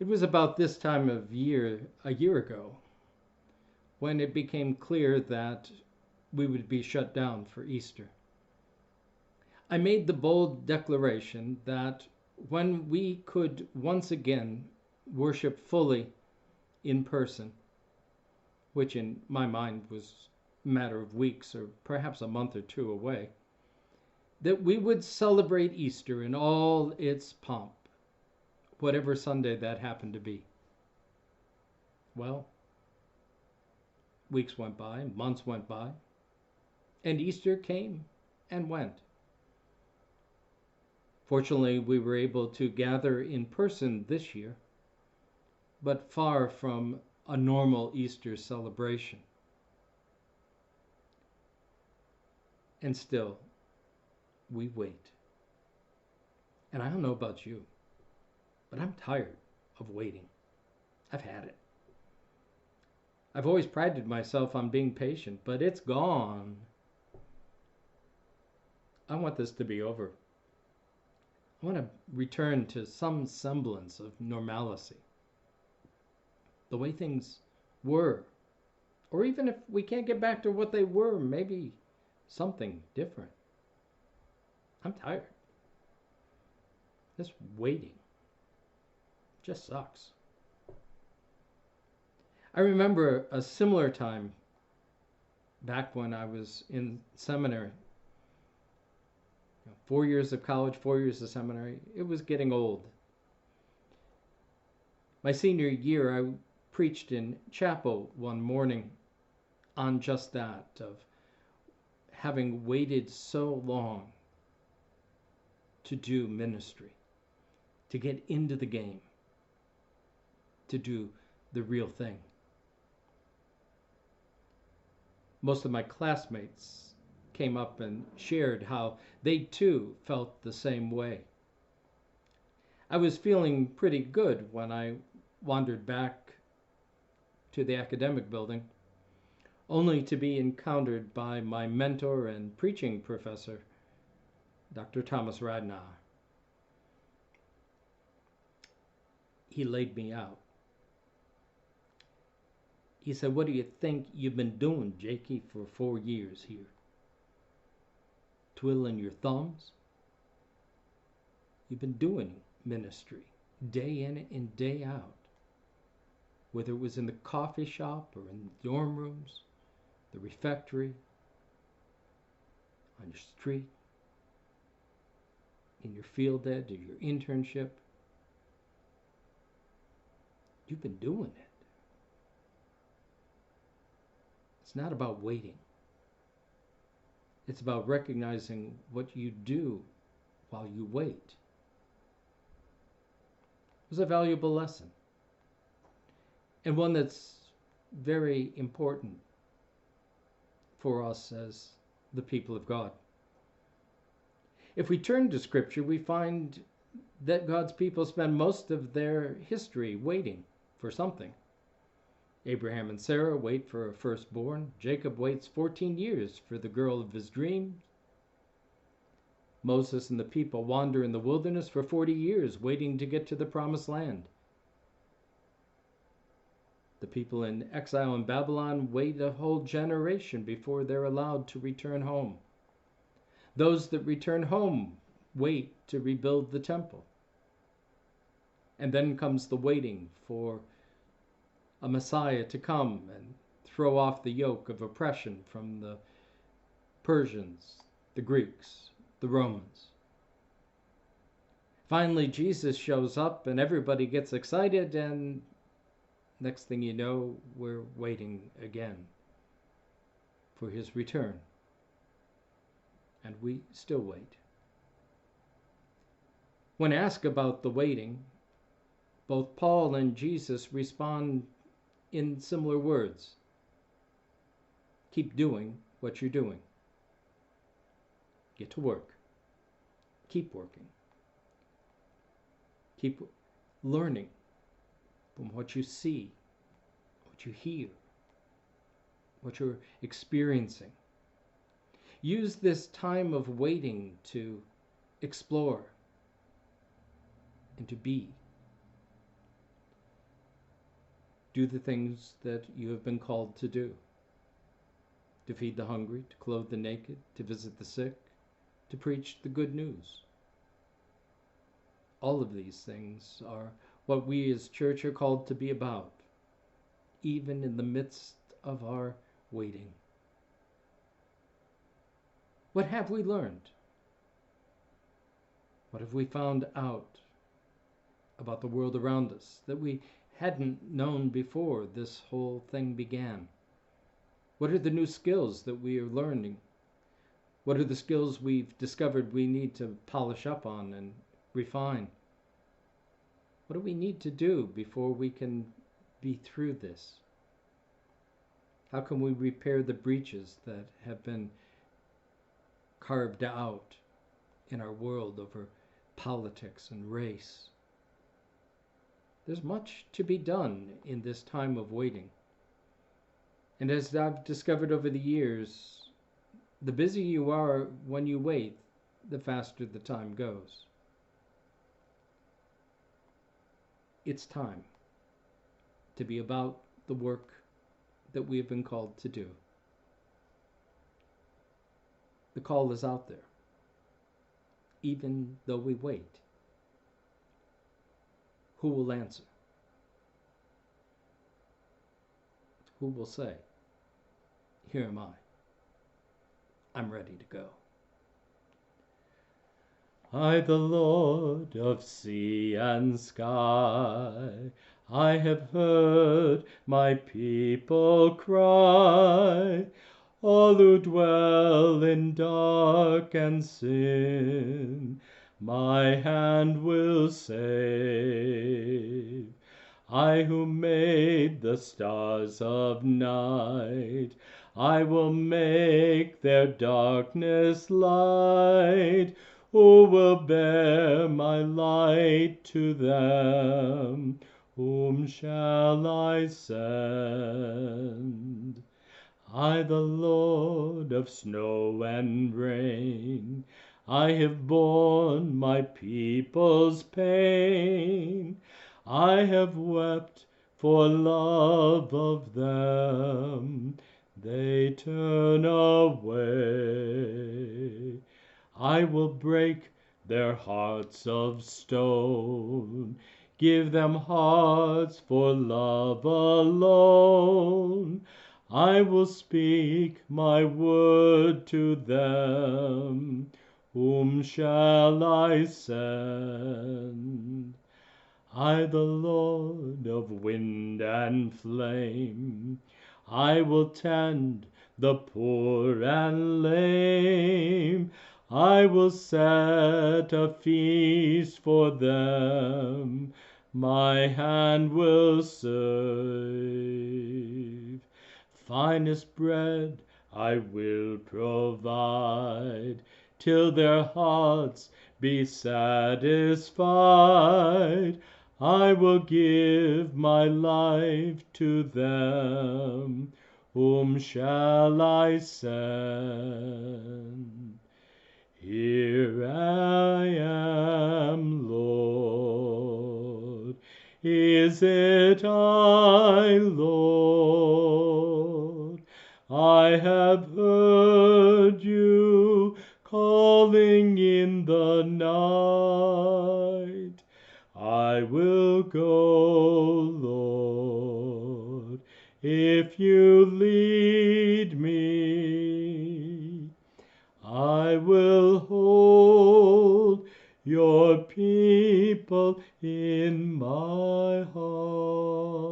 It was about this time of year, a year ago, when it became clear that we would be shut down for Easter. I made the bold declaration that when we could once again worship fully in person, which in my mind was a matter of weeks or perhaps a month or two away, that we would celebrate Easter in all its pomp, whatever Sunday that happened to be. Well, weeks went by, months went by, and Easter came and went. Fortunately, we were able to gather in person this year, but far from a normal Easter celebration. And still, we wait. And I don't know about you, but I'm tired of waiting. I've had it. I've always prided myself on being patient, but it's gone. I want this to be over. I want to return to some semblance of normalcy. The way things were. Or even if we can't get back to what they were, maybe something different. I'm tired. This waiting just sucks. I remember a similar time back when I was in seminary. 4 years of college, 4 years of seminary. It was getting old. My senior year, I preached in chapel one morning on just that, of having waited so long to do ministry, to get into the game, to do the real thing. Most of my classmates came up and shared how they too felt the same way. I was feeling pretty good when I wandered back to the academic building, only to be encountered by my mentor and preaching professor, Dr. Thomas Radnauer. He laid me out. He said, "What do you think you've been doing, Jakey, for 4 years here? Twiddling your thumbs? You've been doing ministry day in and day out, whether it was in the coffee shop or in the dorm rooms, the refectory, on your street, in your field ed or your internship. You've been doing it. It's not about waiting. It's about recognizing what you do while you wait." It was a valuable lesson, and one that's very important for us as the people of God. If we turn to Scripture, we find that God's people spend most of their history waiting for something. Abraham and Sarah wait for a firstborn. Jacob waits 14 years for the girl of his dreams. Moses and the people wander in the wilderness for 40 years, waiting to get to the promised land. The people in exile in Babylon wait a whole generation before they're allowed to return home. Those that return home wait to rebuild the temple. And then comes the waiting for a Messiah to come and throw off the yoke of oppression from the Persians, the Greeks, the Romans. Finally, Jesus shows up and everybody gets excited, and next thing you know, we're waiting again for his return. And we still wait. When asked about the waiting, both Paul and Jesus respond in similar words. Keep doing what you're doing. Get to work. Keep working. Keep learning from what you see, what you hear, what you're experiencing. Use this time of waiting to explore and to be. Do the things that you have been called to do. To feed the hungry, to clothe the naked, to visit the sick, to preach the good news. All of these things are what we as church are called to be about, even in the midst of our waiting. What have we learned? What have we found out about the world around us that we hadn't known before this whole thing began? What are the new skills that we are learning? What are the skills we've discovered we need to polish up on and refine? What do we need to do before we can be through this? How can we repair the breaches that have been carved out in our world over politics and race? There's much to be done in this time of waiting. And as I've discovered over the years, the busier you are when you wait, the faster the time goes. It's time to be about the work that we have been called to do. The call is out there, even though we wait. Who will answer? Who will say, "Here am I. I'm ready to go." I, the Lord of sea and sky, I have heard my people cry, all who dwell in dark and sin, my hand will save. I who made the stars of night, I will make their darkness light. Who will bear my light to them? Whom shall I send? I, the Lord of snow and rain, I have borne my people's pain. I have wept for love of them. They turn away. I will break their hearts of stone, give them hearts for love alone. I will speak my word to them. Whom shall I send? I, the Lord of wind and flame, I will tend the poor and lame. I will set a feast for them. My hand will serve. Finest bread I will provide, till their hearts be satisfied. I will give my life to them. Whom shall I send? Here I am, Lord. Is it I, Lord? I have heard you calling in the night. I will go, Lord, if you lead me. I will hold your people in my heart.